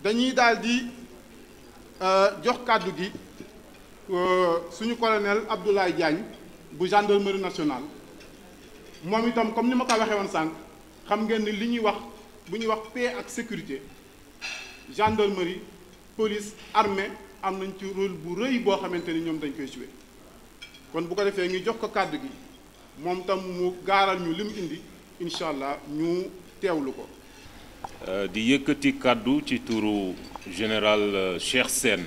dañuy daal di jox kàddu gi suñu colonel Abdoulaye Diagne bu gendarmerie nationale moom itam comme ni ma ko waxee woon sànq xam ngeen ni li ñuy wax bu ñuy wax paix ak sécurité gendarmerie police armée am nañ ci rôle bu rëy boo xamante ni ñoom dañ koy jouer kon bu ko defee ñu jox ko kàddu gi moom tam mu gaaral ñu li mu indi incha allah ñu teewlu ko. di yëkkati kàddu ci turu général Cheikh Sène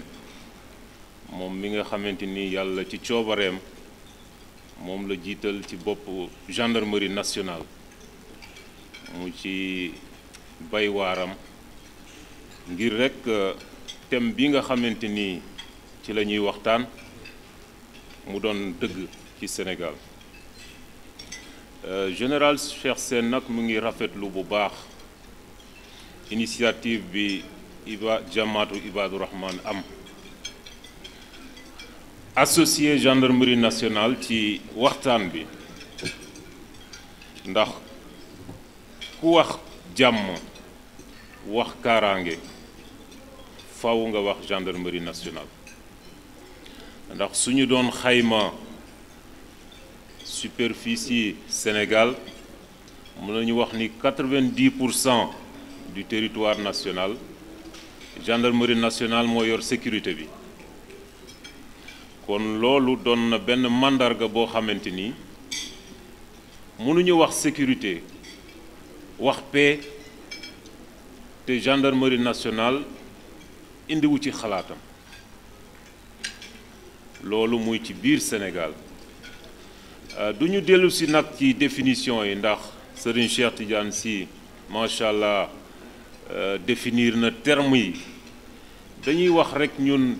moom mi nga xamante ni yàlla ci coobareem moom la jiital ci bopp gendarmerie nationale mu ci bay waaram ngir rekk thème bi nga xamante ni ci la ñuy waxtaan mu doon dëgg ci Sénégal général Cheikh Sène nag mu ngi rafetlu bu baax initiative bi jamaatu Ibadu Rahman am associé gendarmerie nationale ci waxtaan bi ndax ku wax jàmm wax kaaraange faw nga wax gendarmerie nationale ndax suñu doon xayma superficie Sénégal mën nañu wax ni 90% du territoire national gendarmerie nationale moo yor sécurité bi kon loolu doon na benn màndarga boo xamante ni mënuñu wax sécurité wax paix te gendarmerie nationale indiwu ci xalaatam loolu muy ci biir Sénégal du ñu dellu si nag ci définition yi ndax Serigne Cheikh Tidiane Sy macha allah définir na terme yi dañuy wax rek ñun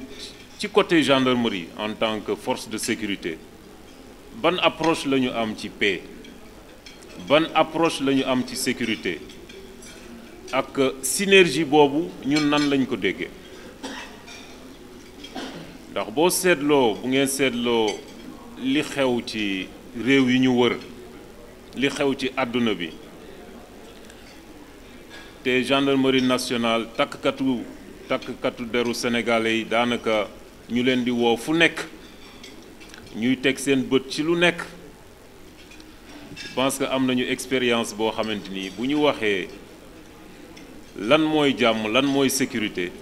ci côté gendarmerie en tant que force de sécurité ban approche la ñu am ci paix ban approche la ñu am ci sécurité ak synergie boobu ñun nan lañ ko déggee ndax boo seetloo bu ngeen seetloo li xew ci réew yi ñu wër li xew ci àdduna bi te gendarmerie nationale takkatu deru sénégalais yi daanaka ñu leen di woo fu nekk ñuy teg seen bët ci lu nekk je pense que am nañu expérience boo xamante ni bu ñu waxee lan mooy jàmm lan mooy sécurité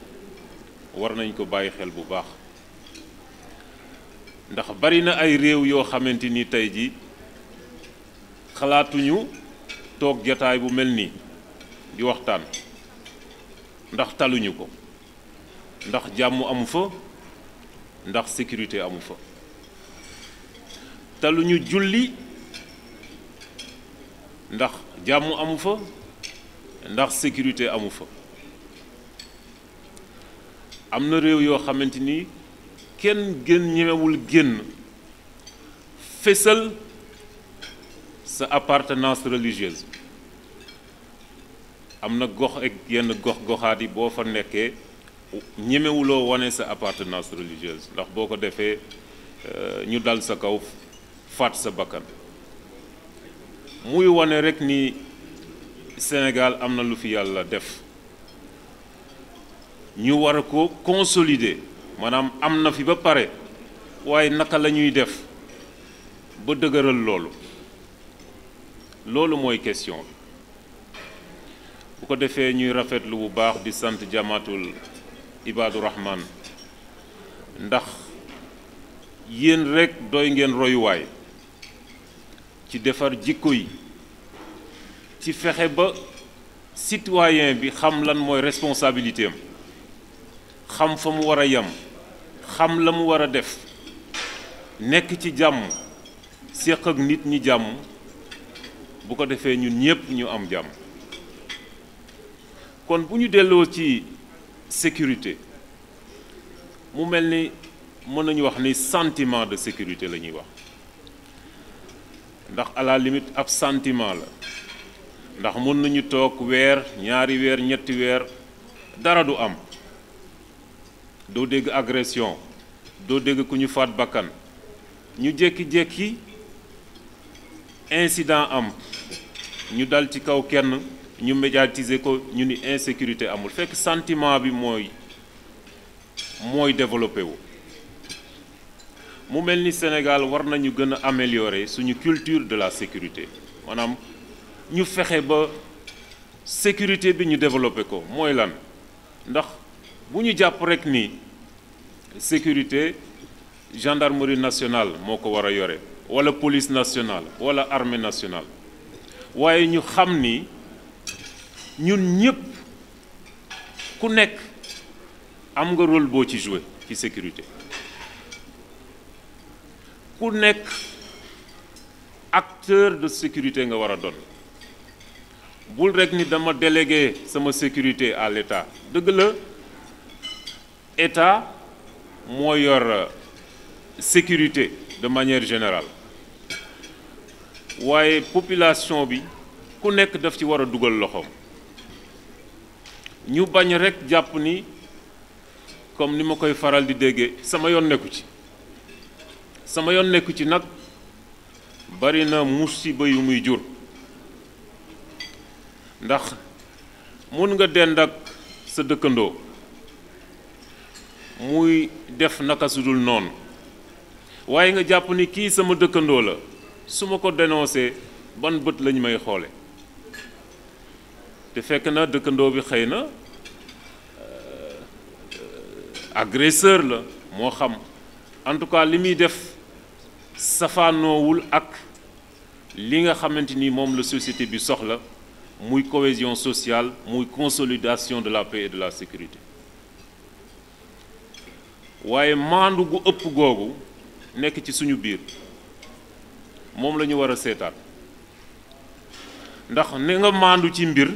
war nañ ko bàyyi xel bu baax ndax bari na ay réew yoo xamante ni tey ji xalaatuñu toog jataay bu mel nii di waxtaan ndax taluñu ko ndax jàmm amu fa ndax sécurité amu fa taluñu julli ndax jàmm amu fa ndax sécurité amu fa am na réew yoo xamante ni kenn ñemewul génn fésal sa appartenance religieuse am na gox ak yenn goxaat yi boo fa nekkee ñemewuloo wane sa appartenance religieuse ndax boo ko defee ñu dal sa kaw faat sa bakkan muy wane rek ni Sénégal am na lu fi yàlla def ñu war ko consolider maanaam am na fi ba pare waaye naka la ñuy def ba dëgëral loolu mooy question bi bu ko defee ñuy rafetlu bu baax di sant jamaatul Ibadu Rahman ndax yéen rekk doy ngeen royuwaay ci defar jikko yi ci fexe ba citoyen bi xam lan mooy responsabilité am xam fa mu war a yem xam la mu war a def nekk ci jàmm séq ak nit ñi jàmm bu ko defee ñun ñépp ñu am jàmm kon bu ñu delloo ci sécurité mu mel ni mën nañu wax ni sentiment de sécurité la ñuy wax ndax à la limite ab sentiment la ndax mën nañu toog weer ñaari weer ñetti weer dara du am doo dégg agression doo dégg ku ñu faat bakkan ñu jékki-jékki incident am ñu dal ci kaw kenn ñu médiatiser ko ñu ni insécurité amul fekk sentiment bi mooy développé wu. mu mel ni Sénégal war nañu gën a améliorer suñu culture de la sécurité maanaam ñu fexe ba sécurité bi ñu développé ko mooy lan ndax bu ñu jàpp rek ni sécurité gendarmerie nationale moo ko war a yore wala police nationale wala armée nationale waaye ñu xam ni ñun ñëpp ku nekk am nga rôle boo ci jouer ci sécurité ku nekk acteur de sécurité nga war a doon bul rek ni dama délégué sama sécurité à l'État dëgg la État moo yor sécurité de manière générale waaye population bi ku nekk daf ci war a dugal loxoom ñu bañ rek jàpp ni comme ni ma koy faral di déggee sama yoon nekku ci sama yoon nekku ci nag bari na musiba yu muy jur ndax mun nga dend ak sa dëkkandoo muy def naka sudul noonu waaye nga jàpp ni kii sama dëkkandoo la su ma ko dénoncé ban bët lañ may xoole te fekk na dëkkandoo bi xëy na agresseur la moo xam en tout cas li muy def safaanoowul ak li nga xamante ni moom la société bi soxla muy cohésion sociale muy consolidation de la paix et de la sécurité waaye maandu gu ëpp googu nekk ci suñu biir moom la ñu war a seetaat ndax ni nga maandu ci mbir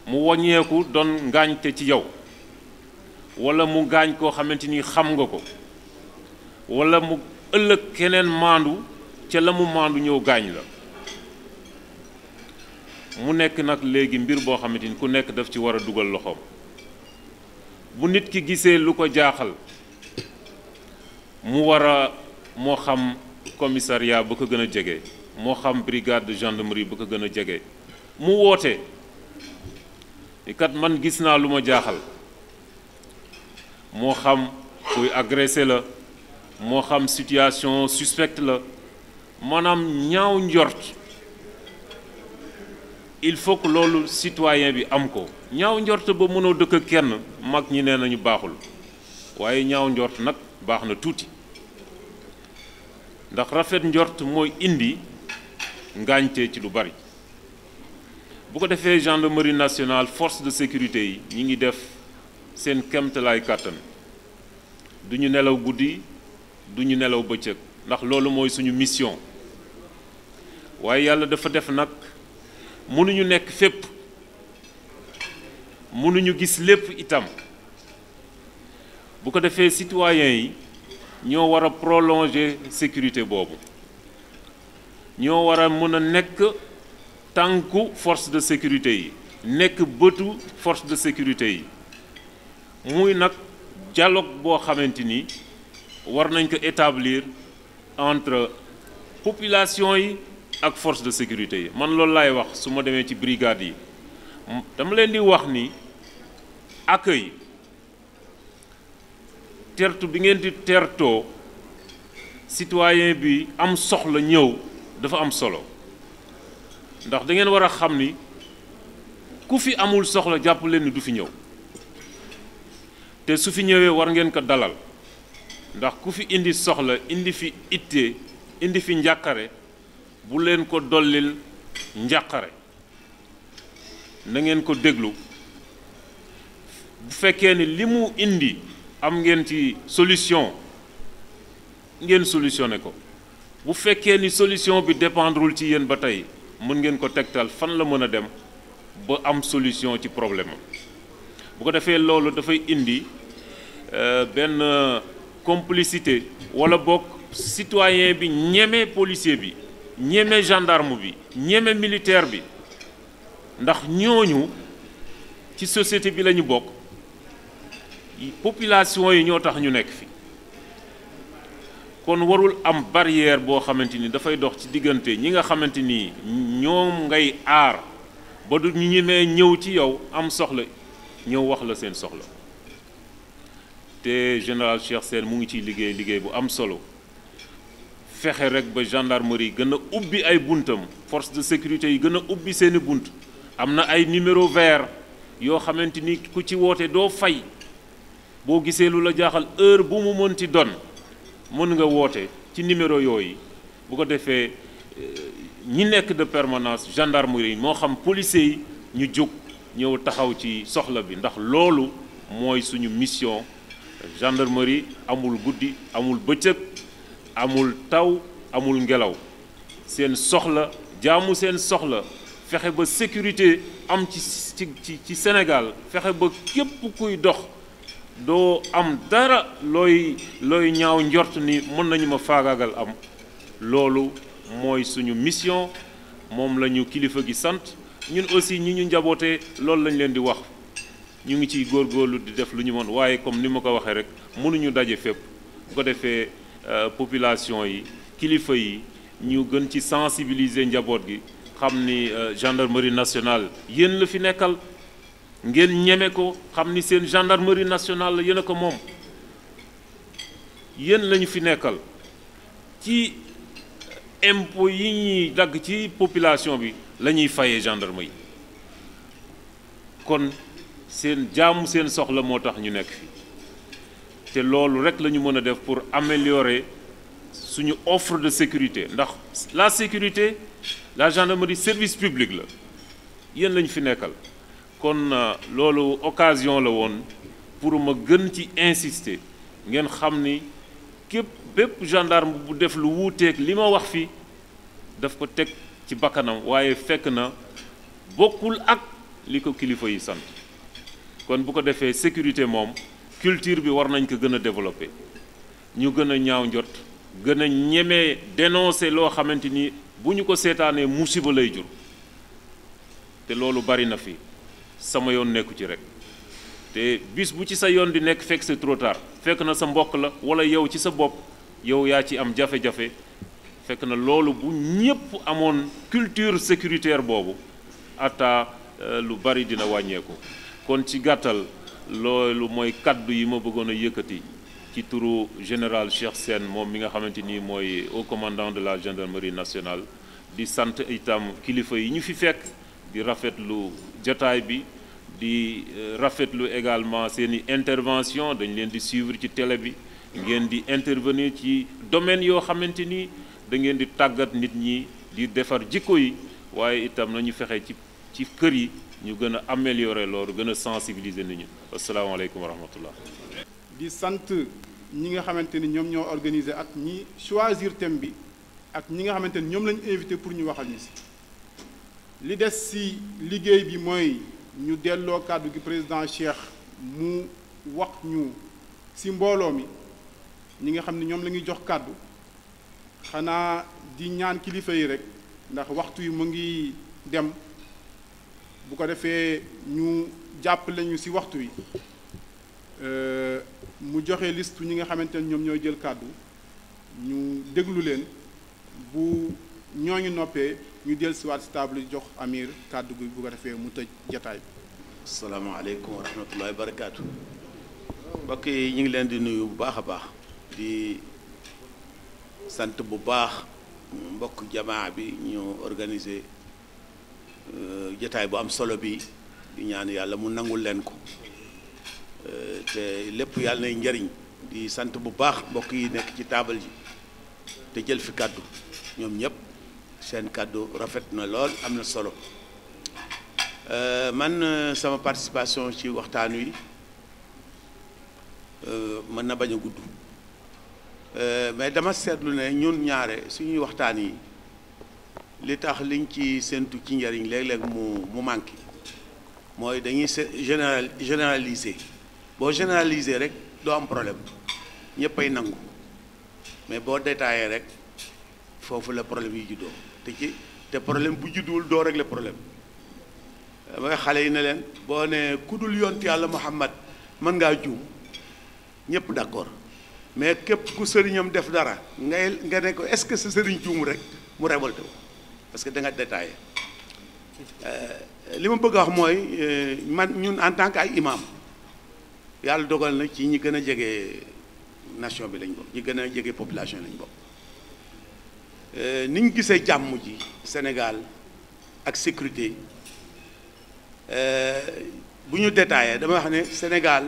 mu wàññeeku doon ngaañte ci yow wala mu gaañ koo xamante ni xam nga ko wala mu ëllëg keneen maandu ca la mu maandu ñëw gaañ la mu nekk nag léegi mbir boo xamante ni ku nekk daf ci war a dugal loxoom bu nit ki gisee lu ko jaaxal mu war a moo xam commissariat ba ko gën a jege moo xam brigade de gendarmerie ba ko gën a jege mu woote ni kat man gis naa lu ma jaaxal moo xam kuy agressé la moo xam situation suspecte la maanaam ñaaw njort il faut que loolu citoyen bi am ko ñaaw njort ba mënoo dëkk kenn mag ñi nee nañu baaxul waaye ñaaw njort nag baax na tuuti ndax rafet njort mooy indi ngaañte ci lu bari bu ko defee gendarmerie nationale force de sécurité yi ñi ngi def seen kemtalaay kàttan du ñu nelaw guddi du ñu nelaw bëccëg ndax loolu mooy suñu mission waaye yàlla dafa def nag mënuñu nekk fépp mënuñu gis lépp itam bu ko defee citoyens yi ñoo war a prolonger sécurité boobu ñoo war a mën a nekk tànku force de sécurité yi nekk bëtu force de sécurité yi muy nag dialogue boo xamante ni war nañ ko établir entre population yi ak force de sécurité yi man loolu laay wax su ma demee ci brigade yi dama leen di wax ni accueil tertu bi ngeen di tertoo citoyen bi am soxla ñëw dafa am solo ndax da ngeen war a xam ni ku fi amul soxla jàpp leen ni du fi ñëw te su fi ñëwee war ngeen ko dalal ndax ku fi indi soxla indi fi itte indi fi njàqare bu leen ko dollil njàqare na ngeen ko déglu bu fekkee ni li mu indi am ngeen ci solution ngeen solutionné ko bu fekkee ni solution bi dépendrul ci yéen ba tey mën ngeen ko tegtal fan la mën a dem ba am solution ci problème bu ko defee loolu dafay indi benn complicité wala bokk citoyen bi ñeme policier bi ñeme gendarme bi ñeme militaire bi ndax ñooñu ci société bi la ñu bokk population yi ñoo tax ñu nekk fi kon warul am barrière boo xamante ni dafay dox ci diggante ñi nga xamante ni ñoom ngay aar ba du ñu ñemee ñëw ci yow am soxla ñëw wax la seen soxla te général Cheikh Sène mu ngi ciy liggéey bu am solo fexe rek ba gendarmerie gën a ubbi ay buntam force de sécurité yi gën a ubbi seeni bunt am na ay numéro vert yoo xamante ni ku ci woote doo fay boo gisee lu la jaaxal heure bu mu mënti doon mën nga woote ci numéro yooyu bu ko defee ñi nekk de permanence gendarmerie moo xam policiers yi ñu jóg ñëw taxaw ci soxla bi ndax loolu mooy suñu mission. Gendarmerie amul guddi amul bëccëg amul taw amul ngelaw seen soxla jaamu seen soxla fexe ba sécurité am ci Sénégal fexe ba képp kuy dox doo am dara looy ñaaw njort ni mën nañu ma faagaagal am loolu mooy suñu mission moom la ñu kilifa gi sant ñun aussi ñi ñu njabootee loolu lañ leen di wax ñu ngi ciy góorgóorlu di def lu ñu mën waaye comme ni ma ko waxee rek mënuñu daje fépp bu ko defee population yi kilifa yi ñu gën ci sensibiliser njaboot gi xam ni gendarmerie nationale yéen la fi nekkal ngeen ñeme ko xam ni seen gendarmerie nationale la yéen a ko moom yéen lañu fi nekkal ci impôt yi ñuy dagg ci population bi la ñuy fayee gendarme yi kon seen jaamu seen soxla moo tax ñu nekk fi te loolu rek la ñu mën a def pour améliorer suñu offre de sécurité ndax la sécurité la gendarmerie service public la yéen lañu fi nekkal kon loolu occasion la woon pour ma gën ci insister ngeen xam ni bépp gendarme bu def lu wuuteeg li ma wax fi daf ko teg ci bakkanam waaye fekk na bokkul ak li ko kilifa yi sant kon bu ko defee sécurité moom culture bi war nañ ko gën a développer ñu gën a ñaaw njot gën a ñemee dénoncer loo xamante ni bu ñu ko seetaanee musiba lay jur te loolu bari na fi sama yoon nekku ci rek te bis bu ci sa yoon di nekk fekk c'est trop tard fekk na sa mbokk la walla yow ci sa bopp yow yaa ci am jafe-jafe fekk na loolu bu ñépp amoon culture sécuritaire boobu ata lu bari dina wàññeeku kon ci gàttal loolu mooy kaddu yi ma bëggoon a yëkkati ci turu général Cheikh Sène moom mi nga xamante ni mooy haut commandant de la gendarmerie nationale di sant itam kilifa yi ñu fi fekk di rafetlu jotaay bi di rafetlu également seeni intervention dañ leen di suivre ci télé bi ngeen di intervenir ci domaine yoo xamante ni da ngeen di tàggat nit ñi di defar jikko yi waaye itam nañu fexe ci kër yi ñu gën a améliorer loolu gën a sensibiliser nit ñi asalaamaaleykum wa rahmatullah di sant ñi nga xamante ni ñoom ñoo organiser ak ñi choisir thème bi ak ñi nga xamante ni ñoom lañu invité pour ñu waxal ñu si li des si liggéey bi mooy ñu delloo kàddu gi président Cheikh mu wax ñu si mbooloo mi ñi nga xam ne ñoom la ñuy jox kàddu xanaa di ñaan kilifa yi rek ndax waxtu yi mu ngi dem bu ko defee ñu jàppale ñu si waxtu wi mu joxe liste ñi nga xamante ne ñoom ñooy jël kàddu ñu déglu leen bu ñooñu noppee ñu dellusiwaat si table jox Amir kàddu gi bu ko defee mu tëj jataay bi. asalaamaaleykum wa rahmatullahi wa barakaatu. mbokk yi ñu ngi leen di nuyu bu baax a baax di sant bu baax mbokk jamaa bi ñu organiser jataay bu am solo bi di ñaan yàlla mu nangul leen ko te lépp yàlla nay njariñ di sant bu baax mbokk yi nekk ci taabal ji te jël fi kàddu ñoom ñëpp seen kàddu rafet na lool am na solo man sama participation ci waxtaan wi mën na bañ a gudd mais dama seetlu ne ñun ñaare suñuy waxtaan yi li tax liñ ci séntu ci njariñ léeg-léeg mu manqué mooy dañuy généraliser boo généraliser rek doo am problème ñëppay nangu mais boo détaillé rek foofu la problème yi juddoo te problème bu judduwul doo régler problème mooy xale yi ne leen boo ne ku dul yonent yàlla Muhammad mën ngaa juum ñëpp d'accord mais képp ku sëriñam def dara nga ne ko est-ce que sa sëriñ juum rek mu révolté parce que da nga détaillé li ma bëgg a wax mooy man ñun en tant que ay imam yàlla dogal na ci ñi gën a jege nation bi lañ bokk ñi gën a jege population lañ bokk ni ñu gisee jàmm ji Sénégal ak sécurité bu ñu détaillé dama wax ne Sénégal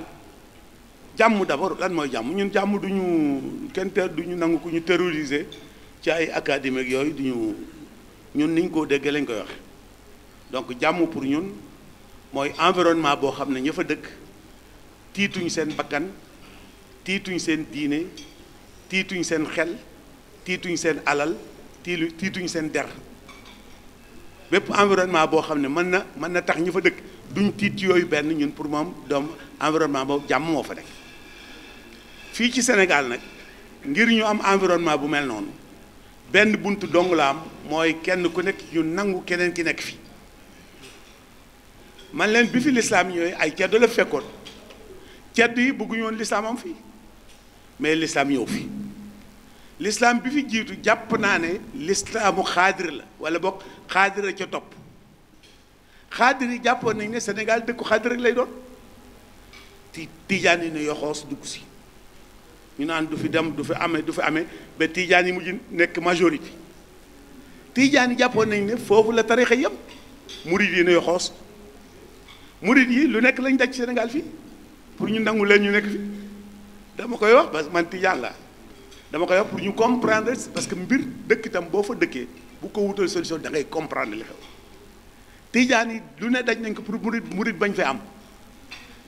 jàmm d'abord lan mooy jàmm ñun jàmm du ñu kenn du ñu nangu ku ñu terroriser ci ay académique yooyu du ñu ñun niñ ko déggee lañ koy wax donc jàmm pour ñun mooy environnement boo xam ne ña fa dëkk tiituñ seen bakkan tiituñ seen diine tiituñ seen xel tiituñ seen alal tiituñ seen der bépp environnement boo xam ne mën na tax ñu fa dëkk duñ tiit ci yooyu benn ñun pour moom doom environnement boobu jàmm moo fa nekk fii ci Sénégal nag ngir ñu am environnement bu mel noonu benn buntu dong la am mooy kenn ku nekk ñu nangu keneen ki nekk fi man leen bi fi lislaam ñëwee ay ceddo la fekkoon cedd yi bëgguñu woon lislaam am fii mais lislaam ñëw fi lislaam bi fi jiitu jàpp naa ne lislaamu xaadir la wala boog xaadir a ca topp xaadir yi jàppoon nañ ne Sénégal dëkku xaadir rek lay doon tijaan yi ne yoxoos dugg si ñu naan du fi dem du fi amee ba tijaan yi mujj nekk majorité tijaan yi jàppoon nañ ne foofu la tarixa yëpp murid yi ne yoxoos murid yi lu nekk lañ daj ci Sénégal fii pour ñu nangu leen ñu nekk fi dama koy wax parce que man tijaan la dama koy wax pour ñu comprendre parce que mbir dëkk itam boo fa dëkkee bu ko wutal solution da ngay comprendre li xew tijaan yi lu ne daj nañ ko pour murid bañ fee am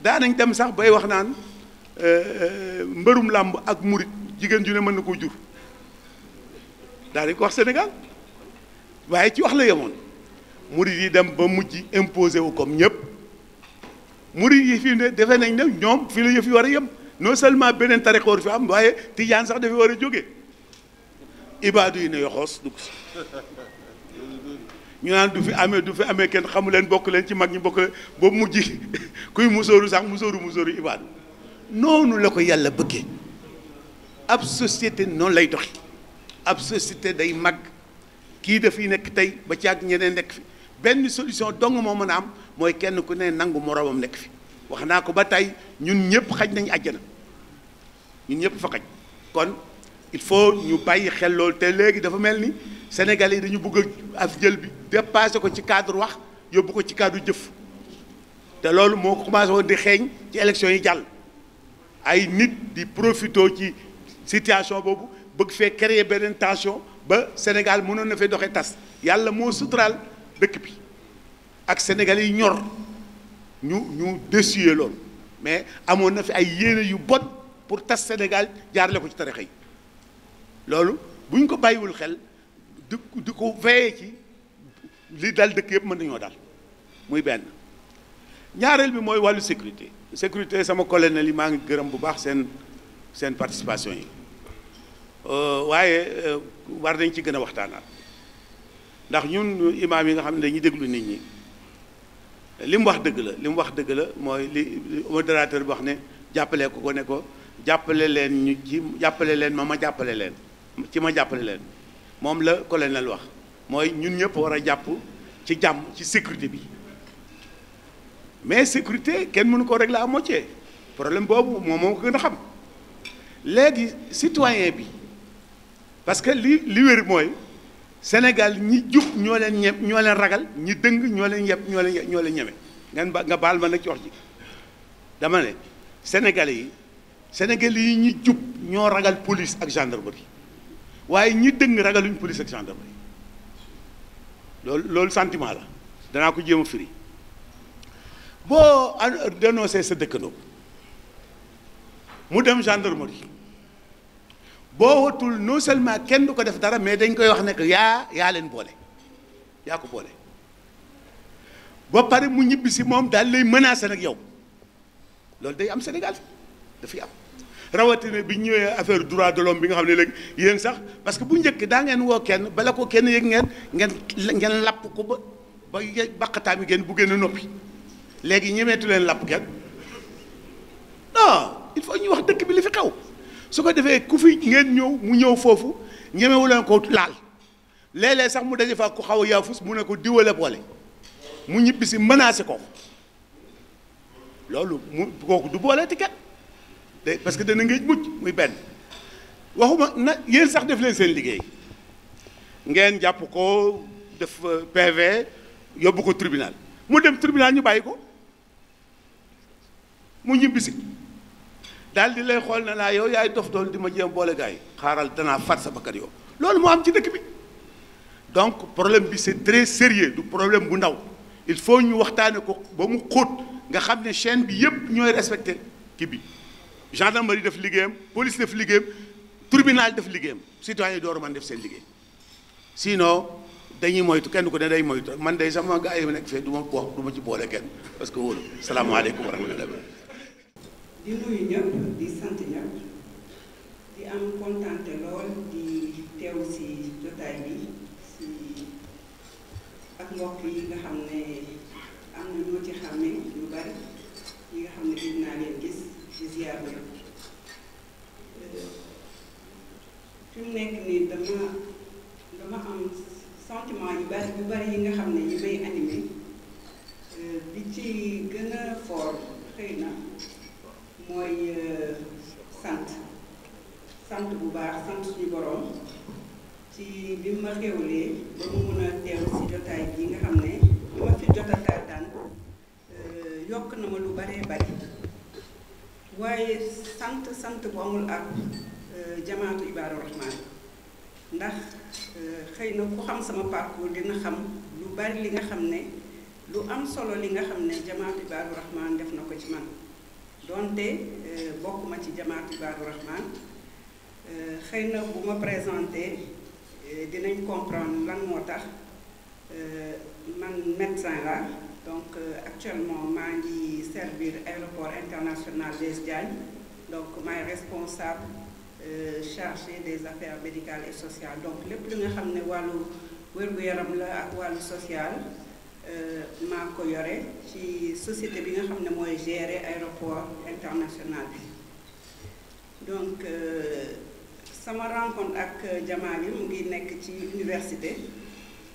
daanañ dem sax bay wax naan mbërum làmb ak murid jigéen ju ne mën na koo jur daanañ ko wax Sénégal waaye ci wax la yemoon murid yi dem ba mujj imposé wu comme ñëpp murid yi fii ne defe nañ ne ñoom fii la yëf yi war a yem non seulement beneen tarixa war fi am waaye tijaan sax dafay war a jóge ibaadu yi ne yoxoos dugg si ñu naan du fi amee kenn xamu leen bokk leen ci mag ñi bokk leen boobu mujj kuy musóoru sax musóoru ibaadu noonu la ko yàlla bëggee ab société noonu lay doxi ab société day mag kii dafiy nekk tey ba ci ak ñeneen nekk fi benn solution dong moo mën a am mooy kenn ku ne nangu moroomam nekk fi wax naa ko ba tey ñun ñëpp xaj nañu àjjana ñun ñëpp fa xaj kon il faut ñu bàyyi xel loolu te léegi dafa mel ni Sénégalais yi dañu bëgg a af jël bi dépassé ko ci cadre wax yóbbu ko ci cadre jëf te loolu moo commencé woon di xeeñ ci élection yi jàll ay nit di profito ci situation boobu bëgg fee créer beneen tension ba Sénégal mënoon na fee doxee tas yàlla moo suturaal dëkk bi ak Sénégalais yi ñor ñu déçu loolu mais amoon na fi ay yéene yu bon pour tas Sénégal jaarale ko ci tarixa yi loolu bu ñu ko bàyyiwul xel di ko veillé ci li dal dëkk yëpp mën nañoo dal muy benn ñaareel bi mooy wàllu sécurité sama colonel yi maa ngi gërëm bu baax seen participation yi waaye war nañ ci gën a waxtaanaat ndax ñun imaam yi nga xam ne dañuy déglu nit ñi li mu wax dëgg la mooy li modérateur bi wax ne jàppale ko ne ko jàppale leen ñu ci jàppale leen ma jàppale leen ci ma jàppale leen moom la colonel wax mooy ñun ñëpp war a jàpp ci jàmm ci sécurité bi mais sécurité kenn mënu ko régler à moitié problème boobu moo ko gën a xam léegi citoyen bi parce que li wér mooy Sénégal ñi jub ñoo leen ragal ñi dëng ñoo leen ñeme nga baal ma nag ci wax ji dama ne Sénégalais yi ñi jub ñoo ragal police ak gendarmerie waaye ñi dëng ragaluñ police ak gendarmerie loolu sentiment la danaa ko jéem a firi boo dénoncé sa dëkkandoo mu dem gendarmerie boo watul non seulement kenn du ko def dara mais dañ koy wax ne que yaa leen boole yaa ko boole ba pare mu ñibbi si moom daal lay menacé nag yow loolu day am Sénégal dafay am rawatina bi ñëwee affaire droit de l'homme bi nga xam ne léegi yéen sax parce que bu njëkk daa ngeen woo kenn bala ko kenn yëg ngeen lapp ko ba baqataam yi ngeen bu gën a noppi léegi ñemeetu leen lapp kenn non il faut ñu wax dëkk bi li fi xew su ko defee ku fi ngeen ñëw mu ñëw foofu ñemewu leen ko laal léeg-léeg sax mu daje fa ku xaw a yaafus mu ne ko diwale boole mu ñibbisi menacé ko loolu mu kooku du boole ticket de parce que dana ngéej mucc muy benn waxuma na yéen sax def leen seen liggéey ngeen jàpp ko def PV yóbbu ko tribunal mu dem tribunal ñu bàyyi ko mu ñibbisi daal di lay xool na laa yow yaay dof doon di ma jéem boole gars yi xaaral danaa fat sa bakkan yow loolu moo am ci dëkk bi donc problème bi c'est très sérieux du problème bu ndaw il faut ñu waxtaane ko ba mu xóot nga xam ne chaîne bi yépp ñooy respecté kii bi gendarmerie def liggéeyam police def liggéeyam tribunal def liggéeyam citoyen yi door man def seen liggéey sinon dañuy moytu kenn ku ne day moytu man day sama gars yi nekk fee du ma wax du ma ci boole kenn parce que wóolu salaamaaleykum wa rahmatulah. di nuyu ñëpp di sant ñëpp di am kontante lool di teew si jotaay bi si ak mbokk yi nga xam ne am na ñoo ci xàmmee lu bari yi nga xam ne gis naa leen gis di ziar bi fi mu nekk nii dama am sentiment yu bari yi nga xam ne yi may animé bi ci gën a fort xëy na mooy sant bu baax sant suñu borom ci bi ma xewlee ba mu mën a teew si jotaay bi nga xam ne bi ma fi jot a taataan yokk na ma lu baree bari waaye sant bu amul ak jamaatu Ibadu Rahman ndax xëy na ku xam sama parcours dina xam lu bari li nga xam ne lu am solo li nga xam ne jamaatu Ibadu Rahman def na ko ci man donte bokkuma ci jamaatu Ibadu Rahman xëy na bu ma présenté dinañ comprendre lan moo tax man médecin la donc actuellement maa ngi servir aéroport international Blaise Diagne donc maay responsable chargé des affaires médicales et sociales donc lépp li nga xam ne wàllu wér-gu-yaram la ak wàllu social maa ko yore ci société bi nga xam ne mooy gérer aéroport international bi donc sama rencontre ak jamaa bi mu ngi nekk ci université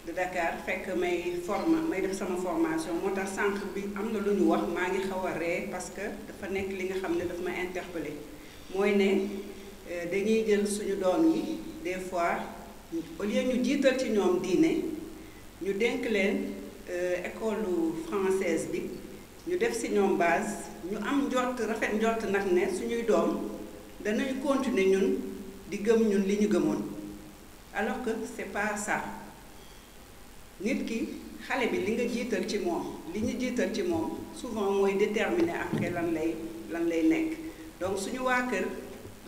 de Dakar fekk may def sama formation moo tax sànq bi am na lu ñu wax maa ngi xaw a ree parce que dafa nekk li nga xam ne daf ma interpellé mooy ne dañuy jël suñu doom yi des fois au lieu ñu jiital ci ñoom diine ñu dénk leen école française bi ñu def si ñoom base ñu am rafet njort nag ne suñuy doom danañ continuer ñun di gëm ñun li ñu gëmoon alors que c'est pas ça nit ki xale bi li nga jiital ci moom li ñu jiital ci moom souvent mooy déterminer après lan lay nekk donc suñu waa kër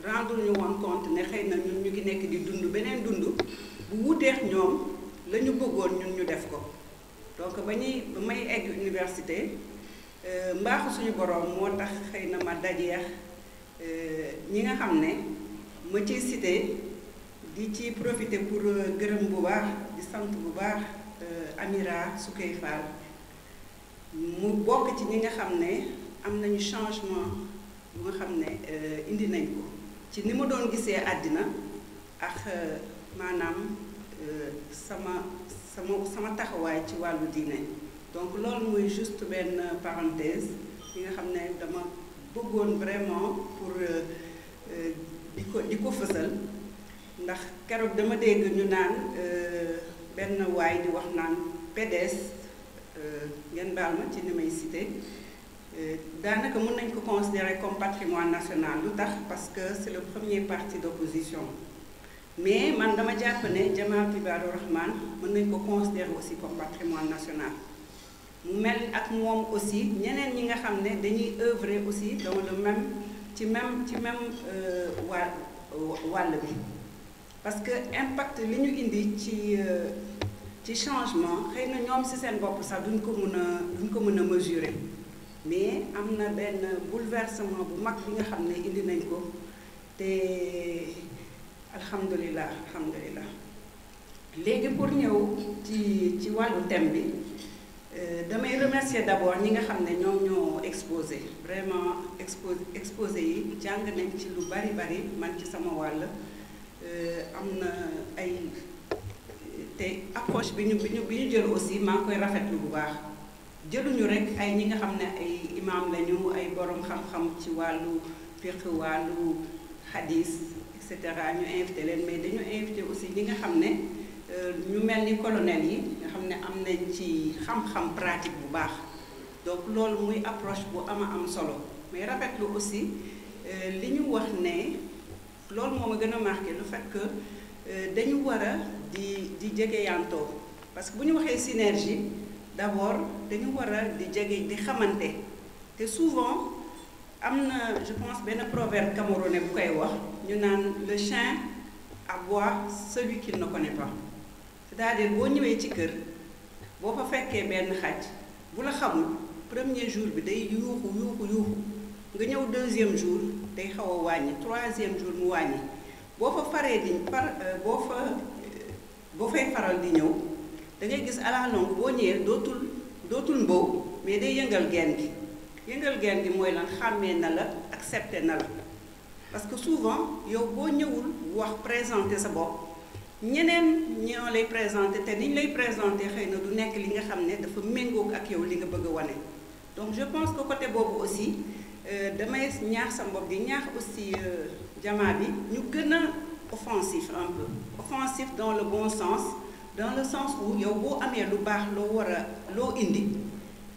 rendre ñu woon compte ne xëy na ñun ñu ngi nekk di dund beneen dund bu wuteex ñoom la ñu bëggoon ñun ñu def ko donc ba may egg université mbaaxu suñu borom moo tax xëy na ma dajeex ñi nga xam ne ma ciy cité di ci profiter pour gërëm bu baax di sant bu baax Amira Soukey Fall mu bokk ci ñi nga xam ne am nañu changement bu nga xam ne indi nañ ko ci ni ma doon gisee àddina ak maanaam sama taxawaay ci wàllu diine donc loolu muy juste benn parenthèse yi nga xam ne dama bëggoon vraiment pour di ko fësal ndax keroog dama dégg ñu naan benn waay di wax naan PDS ngeen baal ma ci ni may cité daanaka mën nañ ko considérer comme patrimoine national lu tax parce que c'est le premier parti d'opposition mais man dama jàpp ne Jamaatu Ibadu Rahman mën nañ ko considérer aussi comme patrimoine national mu mel ak moom aussi ñeneen ñi nga xam ne dañuy œuvrer aussi dans le même ci même wàll bi parce que impact li ñu indi ci changement xëy na ñoom ci seen bopp sax duñ ko mën a mesurer mais am na benn bouleversement bu mag bi nga xam ne indi nañ ko te alhamdulilah léegi pour ñëw ci wàllu thème bi damay remercier d'abord ñi nga xam ne ñoom ñoo exposé vraiment exposé yi jàng nañ ci lu bari man ci sama wàll am na ay te approche bi ñu jël aussi maa ngi koy rafetlu bu baax jëluñu rek ay ñi nga xam ne ay imam lañu ay borom xam-xam ci wàllu fiqh wàllu hadis et cetera ñu invité leen mais dañu invité aussi ñi nga xam ne ñu mel ni colonel yi nga xam ne am nañ ci xam-xam pratique bu baax donc loolu muy approche bu am solo mais rafetlu aussi li ñu wax ne loolu moo ma gën a marqué le fait que dañu war a di jegeyantoo parce que bu ñu waxee synergie d'abord dañu war a di jege di xamante te souvent am na je pense benn proverbe camerounais bu koy wax ñu naan le chien aboie celui qu'il ne connaît pas c'est-à-dire boo ñëwee ci kër boo fa fekkee benn xaj bu la xamul premier jour bi day yuuxu nga ñëw deuxième jour day xaw a wàññi troisième jour mu wàññi boo fa faree di boo fay faral di ñëw da ngay gis à la longue boo ñëwee dootul mbow mais day yëngal geen gi mooy lan xàmmee na la accepté na la parce que souvent yow boo ñëwul wax présenter sa bopp ñeneen ñoo lay présenter te ni ñu lay présenter xëy na du nekk li nga xam ne dafa méngoog ak yow li nga bëgg a wane donc je pense que côté boobu aussi damay ñaax sa bopp di ñaax aussi jamaa bi ñu gën a offensif un peu offensif dans le bon sens dans le sens où yow boo amee lu baax loo indi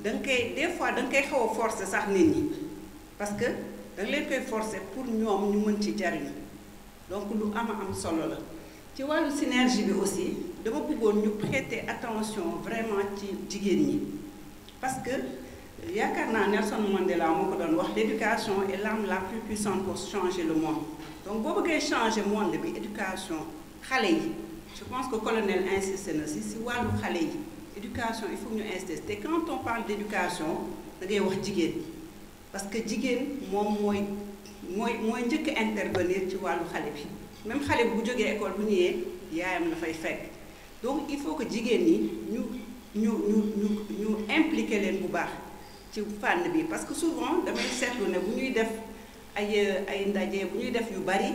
da nga koy des fois da nga koy xaw a forcer sax nit ñi parce que da nga leen koy forcer pour ñoom ñu mën ci jariñu donc lu am solo la ci wàllu synergie bi aussi dama bëggoon ñu prêter attention vraiment ci jigéen ñi parce que yaakaar naa Nelson Mandela moo ko doon wax l'éducation est l'arme la plus puissante pour changer le monde donc boo bëggee changer monde bi éducation xale yi je pense que colonel insisté na si wàllu xale yi éducation il faut ñu insister te quand on parle d'éducation da ngay wax jigéen parce que jigéen moom mooy njëkk intervenir ci wàllu xale bi même xale bu jógee école bu ñëwee yaayam la fay fekk donc il faut que jigéen ñi ñu impliquer leen bu baax ci fànn bi parce que souvent damay seetlu ne bu ñuy def ay ndaje bu ñuy def yu bari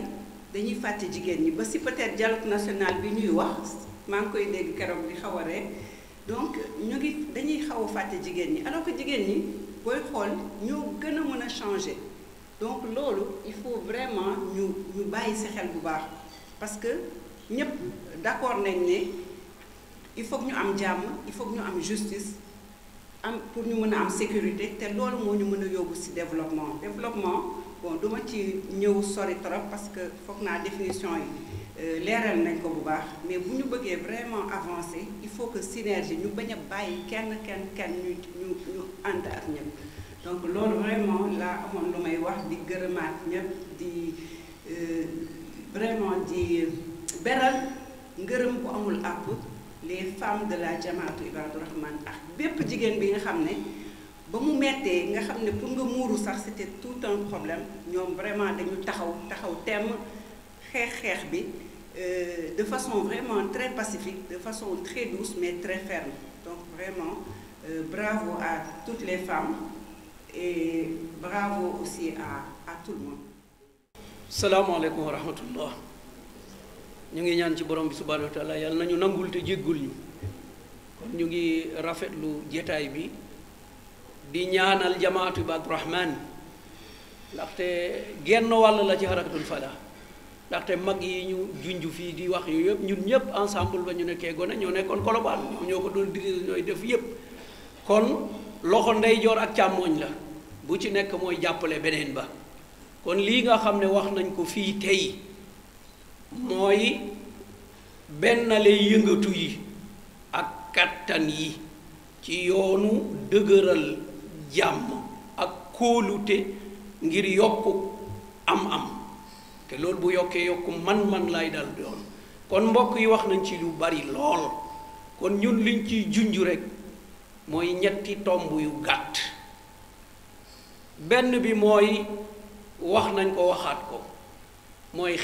dañuy fàtte jigéen ñi ba si peut-être dialogue national bi ñuy wax maa ngi koy dégg keroog di xaw a ree donc dañuy xaw a fàtte jigéen ñi alors que jigéen ñi booy xool ñoo gën a mën a changer donc loolu il faut vraiment ñu bàyyi si xel bu baax parce que ñëpp d'accord nañ ne il faut que ñu am jàmm il faut que ñu am justice pour ñu mën a am sécurité te loolu moo ñu mën a yóbbu ci développement bon duma ci ñëw sori trop parce que foog naa définition yi leeral nañ ko bu baax mais bu ñu bëggee vraiment avancer il faut que synergie ñu bañ a bàyyi kenn ñu ànd ak ñëpp donc loolu vraiment laa amoon lu may wax di gërëmaat ñëpp di vraiment di beral ngërëm bu amul àpp les femmes de la jamaatu Ibadu Rahman ak bépp jigéen bi nga xam ne ba mu mettee nga xam ne pour nga muuru sax c'était tout un problème ñoom vraiment dañu taxaw temm xeex bi de façon vraiment très pacifique de façon très douce mais très ferme donc vraiment bravo à toutes les femmes et bravo aussi à tout le monde. salaamaaleykum wa rahmatullah ñu ngi ñaan ci borom bi subhanahu wa taala yàlla nañu nangul te jéggul ñu kon ñu ngi rafetlu jetaay bi di ñaanal jamaatu Ibadu Rahman ndaxte genn wàll la ci harakatul Falah ndaxte mag yi ñu junj fii di wax yooyu yëpp ñun ñëpp ensemble ba ñu nekkee gone ñoo nekkoon Colobane ñoo ko doon dirige ñooy def yëpp kon loxo ndeyjoor ak càmmooñ la bu ci nekk mooy jàppale beneen ba kon lii nga xam ne wax nañ ko fii tey mooy benn lay yëngatu yi ak kattan yi ci yoonu dëgëral jàmm ak kóolute ngir yokk am te loolu bu yokkee yokku man lay dal doon kon mbokk yi wax nañ ci lu bari lool kon ñun liñ ciy junj rekk mooy ñetti tomb yu gàtt benn bi mooy wax nañ ko waxaat ko mooy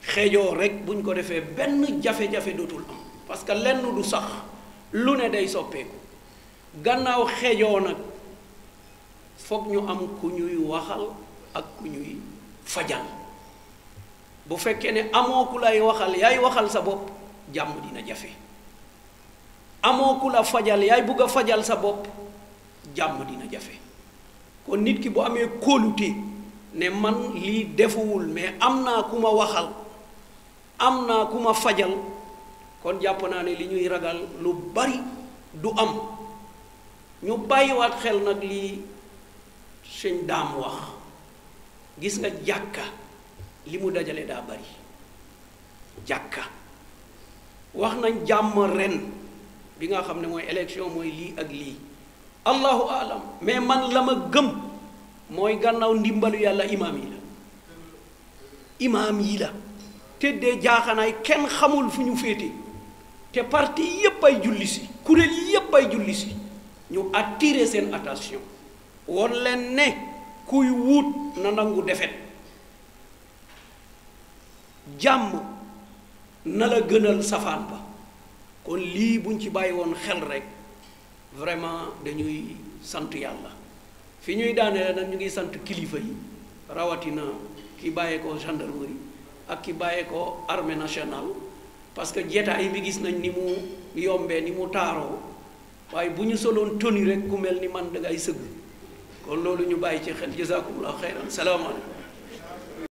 xeejoo rekk buñ ko defee benn jafe-jafe dootul am parce que lenn du sax lu ne day soppeeku gannaaw xeejoo nag foog ñu am ku ñuy waxal ak ku ñuy fajal bu fekkee ne amoo ku lay waxal yaay waxal sa bopp jàmm dina jafe amoo ku la fajal yaay bugg a fajal sa bopp jàmm dina jafe kon nit ki bu amee kóolute ne man lii defuwul mais am naa ku ma waxal am naa ku ma fajal kon jàpp naa ne li ñuy ragal lu bari du am ñu bàyyiwaat xel nag li sëñ daam wax gis nga jàkka li mu dajale daa bari jàkka wax nañ jàmm ren bi nga xam ne mooy élection mooy lii ak lii allahu alam mais man la ma gëm mooy gannaaw ndimbalu yàlla imaam yi la tëddee jaaxanaay kenn xamul fu ñu féete te parti yépp ay julli si kuréel yi yépp ay julli si ñu attirer seen attention won leen ne kuy wut na nangu defet jàmm na la gënal safaan ba kon lii buñ ci bàyyi woon xel rek vraiment dañuy sant yàlla fi ñuy daanee nag ñu ngi sant kilifa yi rawatina ki bàyyee ko gendarmerie ak ki bàyyee ko armée nationale parce que jeetaay bi gis nañ ni mu yombee ni mu taaroo waaye bu ñu soloon toni rek ku mel ni man dangay sëgg kon loolu ñu bàyyi ci xel jazakumullahu xeyran salaamaaleykum